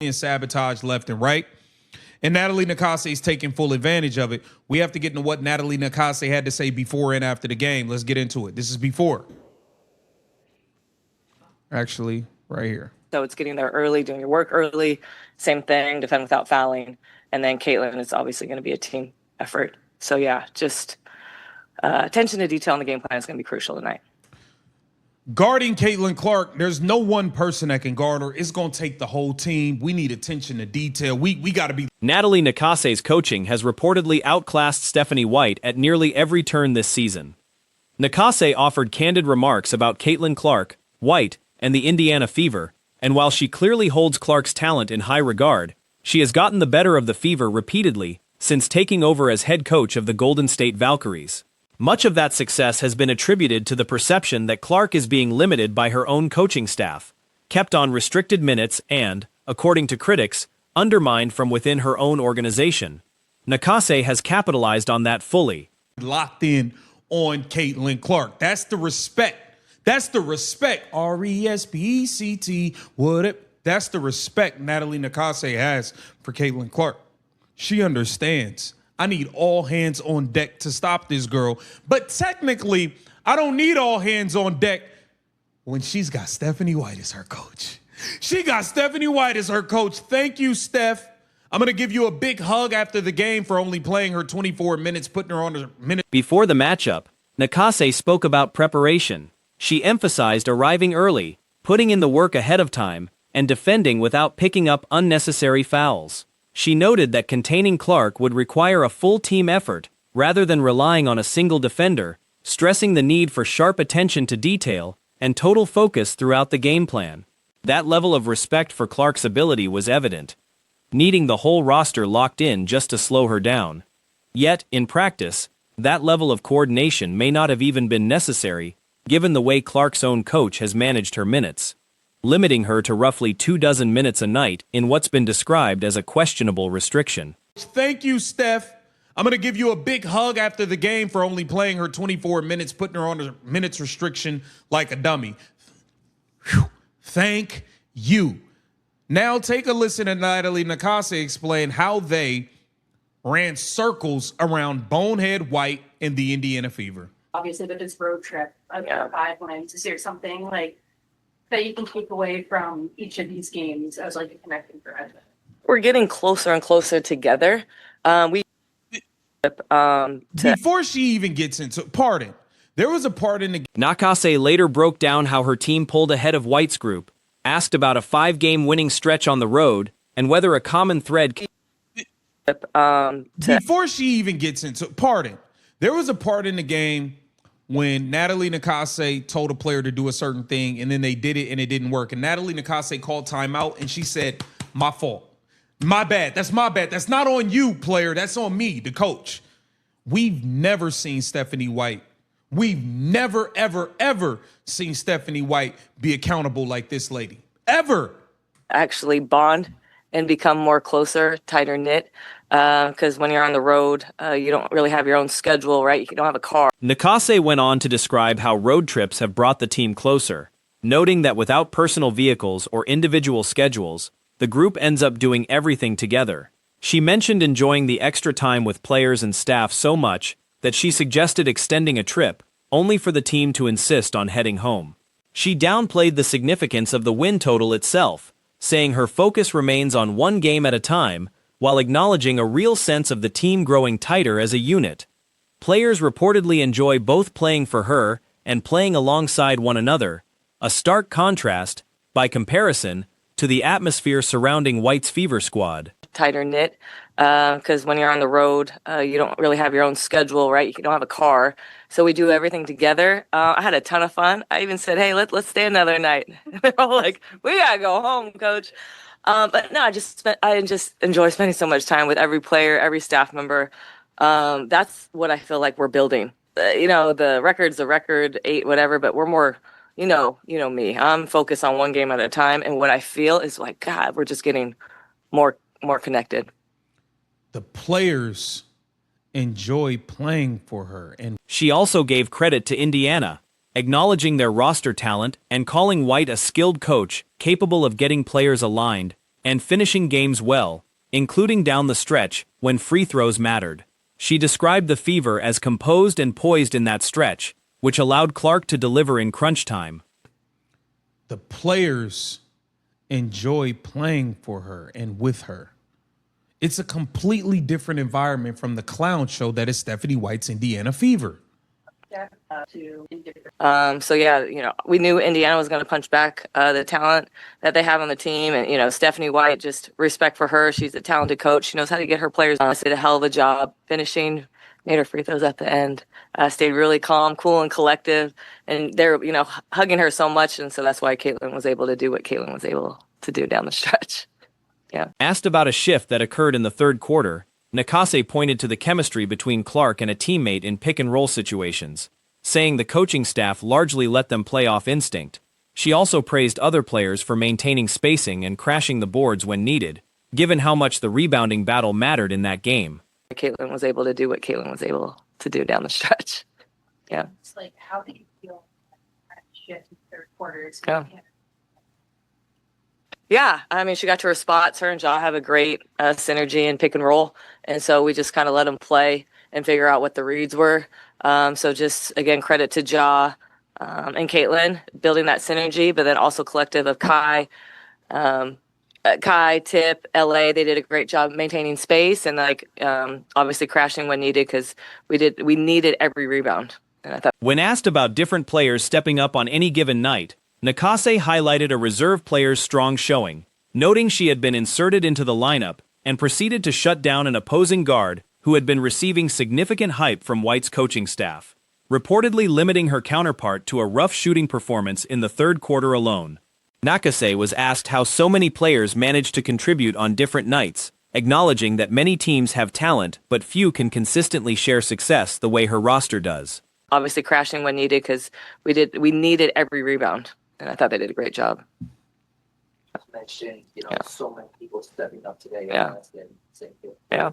and sabotage left and right. And Natalie Nakase is taking full advantage of it. We have to get into what Natalie Nakase had to say before and after the game. Let's get into it. This is before. Actually, right here. So it's getting there early, doing your work early. Same thing, defend without fouling. And then Caitlin is obviously going to be a team effort. So yeah, just attention to detail in the game plan is going to be crucial tonight. Guarding Caitlin Clark, there's no one person that can guard her. It's going to take the whole team. We need attention to detail. We got to be. Natalie Nakase's coaching has reportedly outclassed Stephanie White at nearly every turn this season. Nakase offered candid remarks about Caitlin Clark, White, and the Indiana Fever, and while she clearly holds Clark's talent in high regard, she has gotten the better of the Fever repeatedly since taking over as head coach of the Golden State Valkyries. Much of that success has been attributed to the perception that Clark is being limited by her own coaching staff, kept on restricted minutes and, according to critics, undermined from within her own organization. Nakase has capitalized on that fully. Locked in on Caitlin Clark. That's the respect. That's the respect. R-E-S-P-E-C-T. What it? That's the respect Natalie Nakase has for Caitlin Clark. She understands. I need all hands on deck to stop this girl. But technically, I don't need all hands on deck when she's got Stephanie White as her coach. She got Stephanie White as her coach. Thank you, Steph. I'm going to give you a big hug after the game for only playing her 24 minutes, putting her on a minute. Before the matchup, Nakase spoke about preparation. She emphasized arriving early, putting in the work ahead of time, and defending without picking up unnecessary fouls. She noted that containing Clark would require a full team effort rather than relying on a single defender, stressing the need for sharp attention to detail and total focus throughout the game plan. That level of respect for Clark's ability was evident, needing the whole roster locked in just to slow her down. Yet, in practice, that level of coordination may not have even been necessary, given the way Clark's own coach has managed her minutes, limiting her to roughly 24 minutes a night in what's been described as a questionable restriction. Thank you, Steph. I'm going to give you a big hug after the game for only playing her 24 minutes, putting her on a minutes restriction like a dummy. Whew. Thank you. Now take a listen to Natalie Nakase explain how they ran circles around Bonehead White and the Indiana Fever. Obviously, with this road trip of 5 wins, is there something like that you can take away from each of these games as like a connecting thread? We're getting closer and closer together. Before she even gets into there was a part in the Nakase later broke down how her team pulled ahead of White's group, asked about a 5-game winning stretch on the road, and whether a common thread. Before she even gets into there was a part in the game when Natalie Nakase told a player to do a certain thing, and then they did it, and it didn't work. And Natalie Nakase called timeout, and she said, my fault. My bad. That's my bad. That's not on you, player. That's on me, the coach. We've never seen Stephanie White. We've never, ever, ever seen Stephanie White be accountable like this lady. Ever. Actually bond and become more closer, tighter knit. Because when you're on the road, you don't really have your own schedule, right? You don't have a car. Nakase went on to describe how road trips have brought the team closer, noting that without personal vehicles or individual schedules, the group ends up doing everything together. She mentioned enjoying the extra time with players and staff so much that she suggested extending a trip, only for the team to insist on heading home. She downplayed the significance of the win total itself, saying her focus remains on one game at a time, while acknowledging a real sense of the team growing tighter as a unit. Players reportedly enjoy both playing for her and playing alongside one another, a stark contrast, by comparison, to the atmosphere surrounding White's Fever squad. Tighter knit, because when you're on the road, you don't really have your own schedule, right? You don't have a car, so we do everything together. I had a ton of fun. I even said, hey, let's stay another night. They're all like, we gotta go home, coach. But no, I just enjoy spending so much time with every player, every staff member. That's what I feel like we're building. The record's a record, 8, whatever, but we're more, you know me. I'm focused on one game at a time, and what I feel is like, God, we're just getting more connected. The players enjoy playing for her, and she also gave credit to Indiana, acknowledging their roster talent and calling White a skilled coach capable of getting players aligned and finishing games well, including down the stretch when free throws mattered. She described the Fever as composed and poised in that stretch, which allowed Clark to deliver in crunch time. The players enjoy playing for her and with her. It's a completely different environment from the clown show that is Stephanie White's Indiana Fever. So yeah, we knew Indiana was going to punch back the talent that they have on the team, and Stephanie White, just respect for her. She's a talented coach. She knows how to get her players on. She did a hell of a job finishing, made her free throws at the end. Stayed really calm, cool, and collective, and they're hugging her so much, and so that's why Caitlin was able to do what Caitlin was able to do down the stretch. Yeah. Asked about a shift that occurred in the third quarter, Nakase pointed to the chemistry between Clark and a teammate in pick-and-roll situations, saying the coaching staff largely let them play off instinct. She also praised other players for maintaining spacing and crashing the boards when needed, given how much the rebounding battle mattered in that game. Caitlin was able to do what Caitlin was able to do down the stretch. Yeah. It's like, how do you feel that shift in the third quarter? Yeah, I mean, she got to her spots. Her and Ja have a great synergy in pick and roll, and so we just kind of let them play and figure out what the reads were. So just, again, credit to Ja and Caitlin building that synergy, but then also collective of Kai, Tip, LA. They did a great job maintaining space and obviously crashing when needed because we needed every rebound. And I thought, when asked about different players stepping up on any given night, Nakase highlighted a reserve player's strong showing, noting she had been inserted into the lineup and proceeded to shut down an opposing guard who had been receiving significant hype from White's coaching staff, reportedly limiting her counterpart to a rough shooting performance in the third quarter alone. Nakase was asked how so many players managed to contribute on different nights, acknowledging that many teams have talent but few can consistently share success the way her roster does. Obviously crashing when needed because we needed every rebound, and I thought they did a great job. Mentioned, so many people stepping up today. Yeah. Yeah.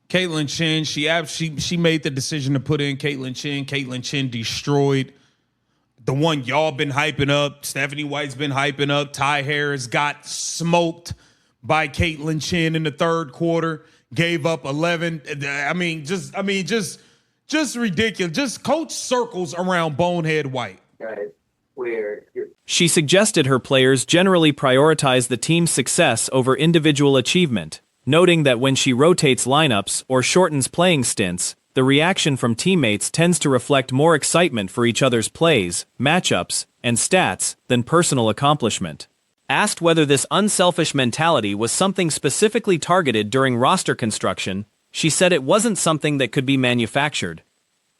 Caitlin Chin, she made the decision to put in Caitlin Chin. Caitlin Chin destroyed the one y'all been hyping up. Stephanie White's been hyping up. Ty Harris got smoked by Caitlin Chin in the third quarter. Gave up 11. Just ridiculous. Just coach circles around Bonehead White. Right. She suggested her players generally prioritize the team's success over individual achievement, noting that when she rotates lineups or shortens playing stints, the reaction from teammates tends to reflect more excitement for each other's plays, matchups, and stats than personal accomplishment. Asked whether this unselfish mentality was something specifically targeted during roster construction, she said it wasn't something that could be manufactured.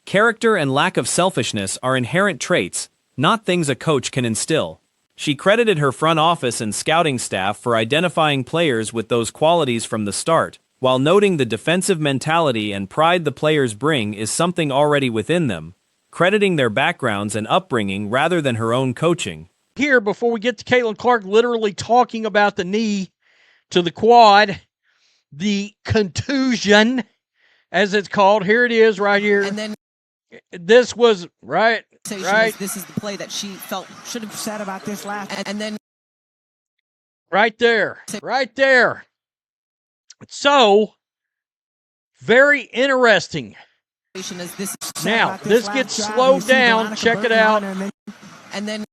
Character and lack of selfishness are inherent traits, not things a coach can instill. She credited her front office and scouting staff for identifying players with those qualities from the start, while noting the defensive mentality and pride the players bring is something already within them, crediting their backgrounds and upbringing rather than her own coaching. Here, before we get to Caitlin Clark literally talking about the knee to the quad, the contusion, as it's called, here it is right here. And then this was, right. This is the play that she felt should have said about this last. And then right there. So, very interesting. Now, this gets slowed down. Check it out. And then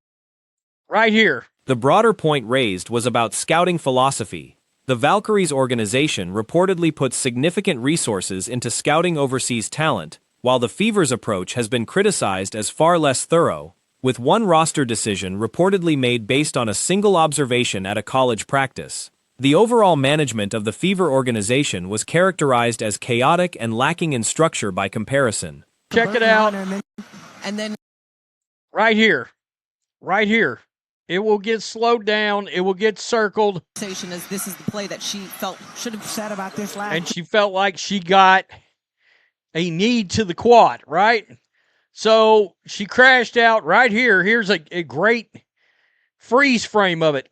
right here. The broader point raised was about scouting philosophy. The Valkyries organization reportedly puts significant resources into scouting overseas talent, while the Fever's approach has been criticized as far less thorough, with one roster decision reportedly made based on a single observation at a college practice. The overall management of the Fever organization was characterized as chaotic and lacking in structure by comparison. Check it out. And then right here. It will get slowed down. It will get circled. This is the play that she felt should have said about this last. And she felt like she got a knee to the quad, right? So she crashed out right here. Here's a great freeze frame of it.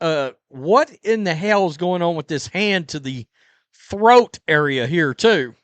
What in the hell is going on with this hand to the throat area here too?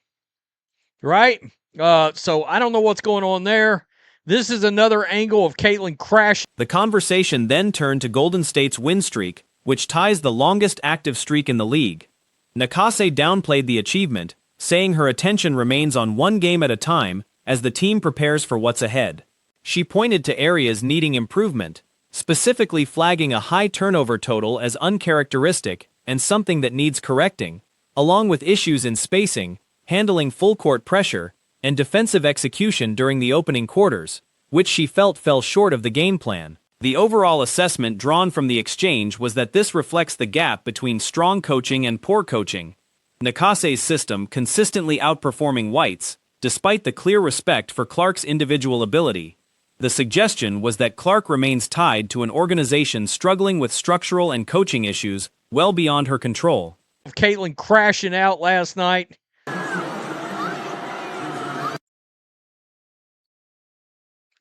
Right? So I don't know what's going on there. This is another angle of Caitlin crash. The conversation then turned to Golden State's win streak, which ties the longest active streak in the league. Nakase downplayed the achievement, saying her attention remains on one game at a time as the team prepares for what's ahead. She pointed to areas needing improvement, specifically flagging a high turnover total as uncharacteristic and something that needs correcting, along with issues in spacing, handling full-court pressure, and defensive execution during the opening quarters, which she felt fell short of the game plan. The overall assessment drawn from the exchange was that this reflects the gap between strong coaching and poor coaching. Nakase's system consistently outperforming White's, despite the clear respect for Clark's individual ability. The suggestion was that Clark remains tied to an organization struggling with structural and coaching issues well beyond her control. Caitlin crashing out last night.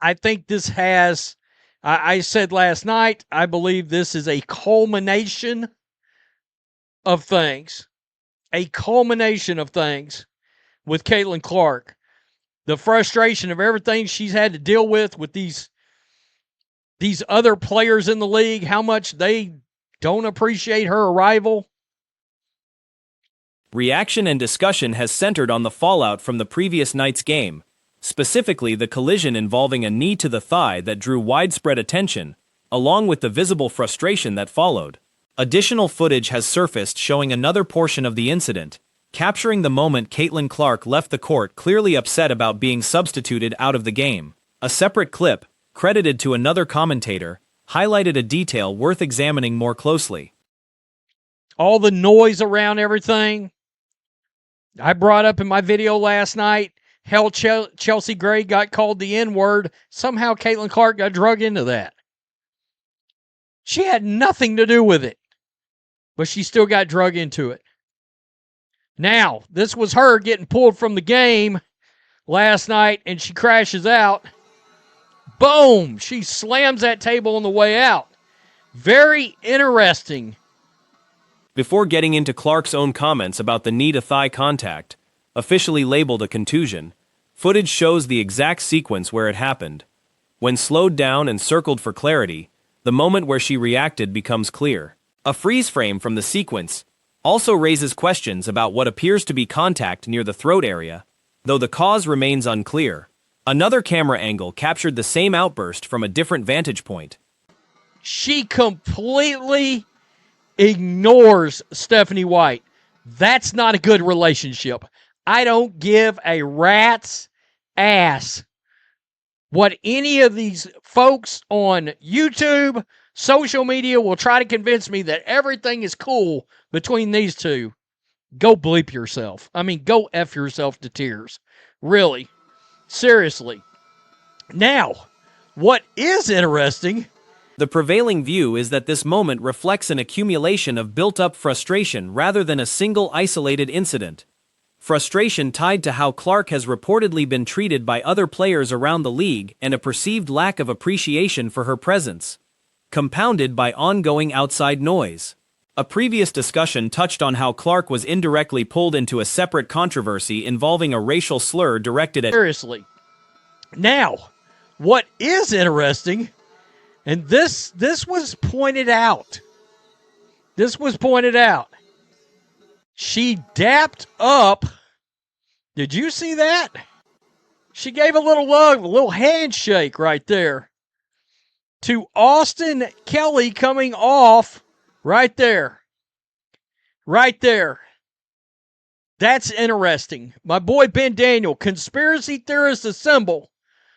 I think this has, I said last night, I believe this is a culmination of things. A culmination of things with Caitlin Clark. The frustration of everything she's had to deal with these other players in the league, how much they don't appreciate her arrival. Reaction and discussion has centered on the fallout from the previous night's game, specifically the collision involving a knee to the thigh that drew widespread attention, along with the visible frustration that followed. Additional footage has surfaced showing another portion of the incident, capturing the moment Caitlin Clark left the court clearly upset about being substituted out of the game. A separate clip, credited to another commentator, highlighted a detail worth examining more closely. All the noise around everything. I brought up in my video last night, hell, Chelsea Gray got called the N-word. Somehow Caitlin Clark got drug into that. She had nothing to do with it, but she still got drug into it. Now, this was her getting pulled from the game last night, and she crashes out. Boom! She slams that table on the way out. Very interesting. Before getting into Clark's own comments about the knee-to-thigh contact, officially labeled a contusion, footage shows the exact sequence where it happened. When slowed down and circled for clarity, the moment where she reacted becomes clear. A freeze frame from the sequence also raises questions about what appears to be contact near the throat area, though the cause remains unclear. Another camera angle captured the same outburst from a different vantage point. She completely ignores Stephanie White. That's not a good relationship. I don't give a rat's ass what any of these folks on YouTube, social media will try to convince me that everything is cool between these two. Go bleep yourself. I mean, go F yourself to tears. Really. Seriously. Now, what is interesting... The prevailing view is that this moment reflects an accumulation of built-up frustration rather than a single isolated incident. Frustration tied to how Clark has reportedly been treated by other players around the league and a perceived lack of appreciation for her presence, compounded by ongoing outside noise. A previous discussion touched on how Clark was indirectly pulled into a separate controversy involving a racial slur directed at... Seriously. Now, what is interesting... And this was pointed out. This was pointed out. She dapped up. Did you see that? She gave a little love, a little handshake right there to Austin Kelly coming off right there. Right there. That's interesting. My boy Ben Daniel, conspiracy theorist assemble.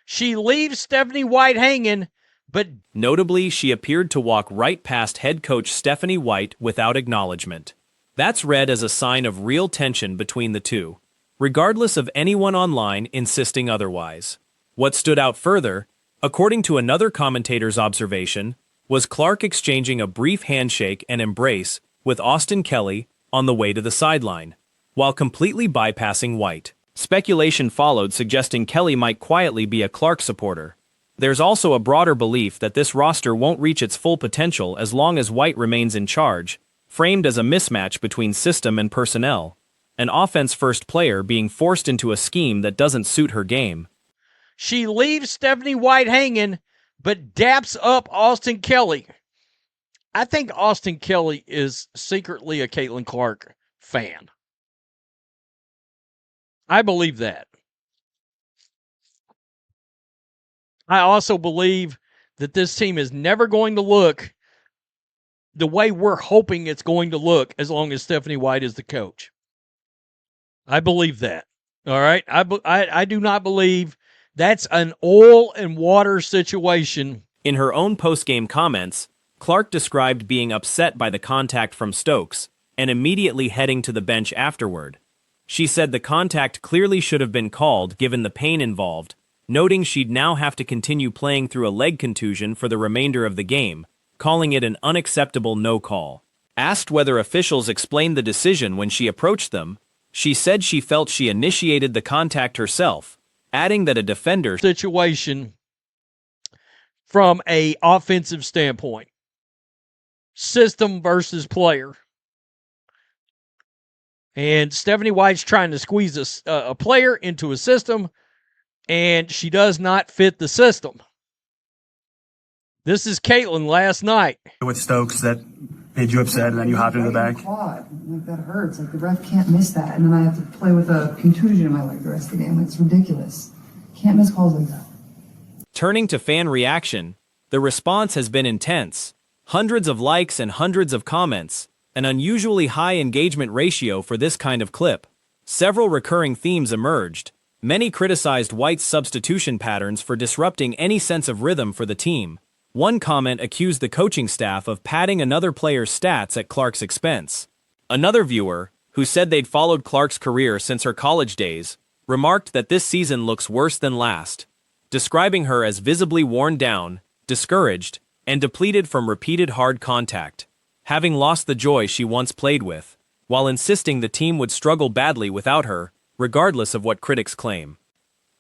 She leaves Stephanie White hanging. But notably, she appeared to walk right past head coach Stephanie White without acknowledgement. That's read as a sign of real tension between the two, regardless of anyone online insisting otherwise. What stood out further, according to another commentator's observation, was Clark exchanging a brief handshake and embrace with Austin Kelly on the way to the sideline, while completely bypassing White. Speculation followed suggesting Kelly might quietly be a Clark supporter. There's also a broader belief that this roster won't reach its full potential as long as White remains in charge, framed as a mismatch between system and personnel, an offense-first player being forced into a scheme that doesn't suit her game. She leaves Stephanie White hanging, but daps up Austin Kelly. I think Austin Kelly is secretly a Caitlin Clark fan. I believe that. I also believe that this team is never going to look the way we're hoping it's going to look as long as Stephanie White is the coach. I believe that. All right? I do not believe that's an oil and water situation. In her own post-game comments, Clark described being upset by the contact from Stokes and immediately heading to the bench afterward. She said the contact clearly should have been called given the pain involved, noting she'd now have to continue playing through a leg contusion for the remainder of the game, calling it an unacceptable no call. Asked whether officials explained the decision when she approached them, she said she felt she initiated the contact herself, adding that a defender situation from an offensive standpoint. System versus player. And Stephanie White's trying to squeeze a player into a system, and she does not fit the system. This is Caitlin last night. With Stokes that made you upset, and then you hopped into the back. Quad. Like, that hurts. Like, the ref can't miss that, and then I have to play with a contusion in my leg the rest of the game. It's ridiculous. Can't miss calls like that. Turning to fan reaction, the response has been intense. Hundreds of likes and hundreds of comments, an unusually high engagement ratio for this kind of clip. Several recurring themes emerged. Many criticized White's substitution patterns for disrupting any sense of rhythm for the team. One comment accused the coaching staff of padding another player's stats at Clark's expense. Another viewer, who said they'd followed Clark's career since her college days, remarked that this season looks worse than last, describing her as visibly worn down, discouraged, and depleted from repeated hard contact, having lost the joy she once played with, while insisting the team would struggle badly without her, regardless of what critics claim.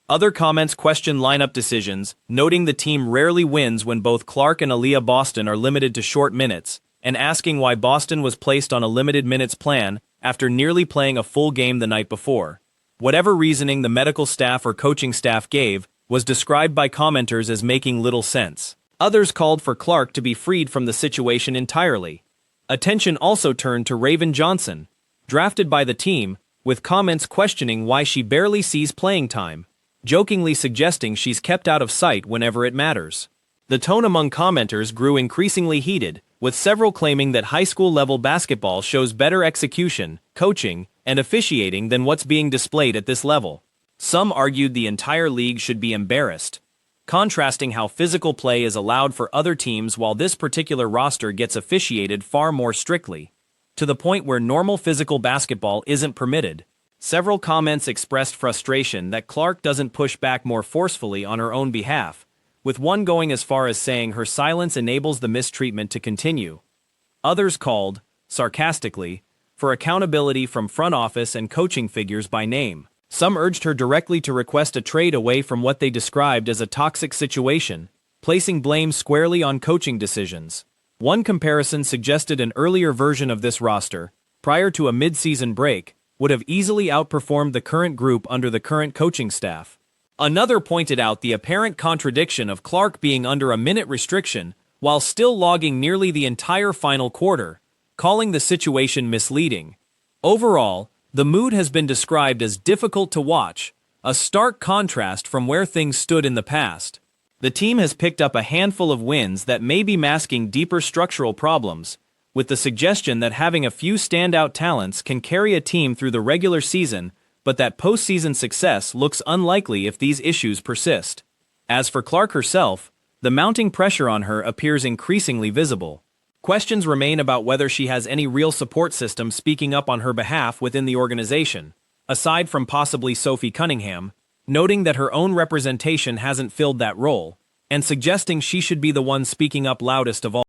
Other comments question lineup decisions, noting the team rarely wins when both Clark and Aaliyah Boston are limited to short minutes, and asking why Boston was placed on a limited minutes plan after nearly playing a full game the night before. Whatever reasoning the medical staff or coaching staff gave was described by commenters as making little sense. Others called for Clark to be freed from the situation entirely. Attention also turned to Raven Johnson, drafted by the team, with comments questioning why she barely sees playing time, jokingly suggesting she's kept out of sight whenever it matters. The tone among commenters grew increasingly heated, with several claiming that high school-level basketball shows better execution, coaching, and officiating than what's being displayed at this level. Some argued the entire league should be embarrassed, contrasting how physical play is allowed for other teams while this particular roster gets officiated far more strictly, to the point where normal physical basketball isn't permitted. Several comments expressed frustration that Clark doesn't push back more forcefully on her own behalf, with one going as far as saying her silence enables the mistreatment to continue. Others called, sarcastically, for accountability from front office and coaching figures by name. Some urged her directly to request a trade away from what they described as a toxic situation, placing blame squarely on coaching decisions. One comparison suggested an earlier version of this roster, prior to a mid-season break, would have easily outperformed the current group under the current coaching staff. Another pointed out the apparent contradiction of Clark being under a minute restriction while still logging nearly the entire final quarter, calling the situation misleading. Overall, the mood has been described as difficult to watch, a stark contrast from where things stood in the past. The team has picked up a handful of wins that may be masking deeper structural problems, with the suggestion that having a few standout talents can carry a team through the regular season, but that postseason success looks unlikely if these issues persist. As for Clark herself, the mounting pressure on her appears increasingly visible. Questions remain about whether she has any real support system speaking up on her behalf within the organization, aside from possibly Sophie Cunningham, noting that her own representation hasn't filled that role, and suggesting she should be the one speaking up loudest of all.